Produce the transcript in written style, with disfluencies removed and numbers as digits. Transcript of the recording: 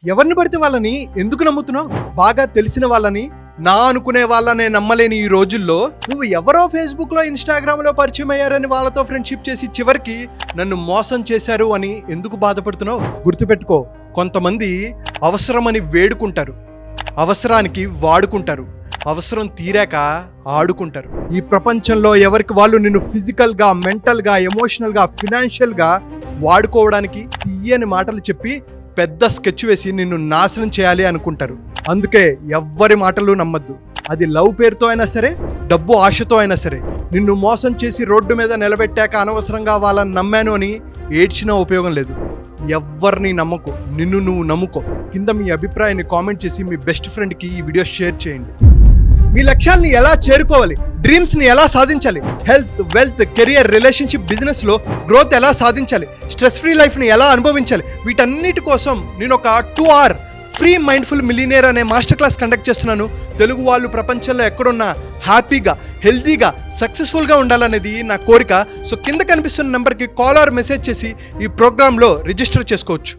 ఎవరిని పడితే వాళ్ళని ఎందుకు నమ్ముతున్నావు? బాగా తెలిసిన వాళ్ళని, నా అనుకునే వాళ్ళనే నమ్మలేని ఈ రోజుల్లో నువ్వు ఎవరో ఫేస్బుక్ లో, ఇన్స్టాగ్రామ్ లో పరిచయం అయ్యారని వాళ్ళతో ఫ్రెండ్షిప్ చేసి చివరికి నన్ను మోసం చేశారు అని ఎందుకు బాధపడుతున్నావు? గుర్తుపెట్టుకో, కొంతమంది అవసరమని వేడుకుంటారు, అవసరానికి వాడుకుంటారు, అవసరం తీరాక ఆడుకుంటారు. ఈ ప్రపంచంలో ఎవరికి వాళ్ళు నిన్ను ఫిజికల్ గా, మెంటల్ గా, ఎమోషనల్ గా, ఫినాన్షియల్ గా వాడుకోవడానికి తీయని మాటలు చెప్పి పెద్ద స్కెచ్ వేసి నిన్ను నాశనం చేయాలి అనుకుంటారు. అందుకే ఎవ్వరి మాటలు నమ్మద్దు. అది లవ్ పేరుతో అయినా సరే, డబ్బు ఆశతో అయినా సరే. నిన్ను మోసం చేసి రోడ్డు మీద నిలబెట్టాక అనవసరంగా వాళ్ళని నమ్మాను అని ఏడ్చినా ఉపయోగం లేదు. ఎవ్వరిని నమ్మకో, నిన్ను నువ్వు నమ్ముకో. కింద మీ అభిప్రాయాన్ని కామెంట్ చేసి మీ బెస్ట్ ఫ్రెండ్కి ఈ వీడియో షేర్ చేయండి. మీ లక్ష్యాన్ని ఎలా చేరుకోవాలి, డ్రీమ్స్ని ఎలా సాధించాలి, హెల్త్, వెల్త్, కెరియర్, రిలేషన్షిప్, బిజినెస్లో గ్రోత్ ఎలా సాధించాలి, స్ట్రెస్ ఫ్రీ లైఫ్ని ఎలా అనుభవించాలి, వీటన్నిటి కోసం నేను ఒక 2 hour ఫ్రీ మైండ్ఫుల్ మిలియనేర్ అనే మాస్టర్ క్లాస్ కండక్ట్ చేస్తున్నాను. తెలుగు వాళ్ళు ప్రపంచంలో ఎక్కడున్నా హ్యాపీగా, హెల్తీగా, సక్సెస్ఫుల్గా ఉండాలనేది నా కోరిక. సో కింద కనిపిస్తున్న నెంబర్కి కాల్ ఆర్ మెసేజ్ చేసి ఈ ప్రోగ్రాంలో రిజిస్టర్ చేసుకోవచ్చు.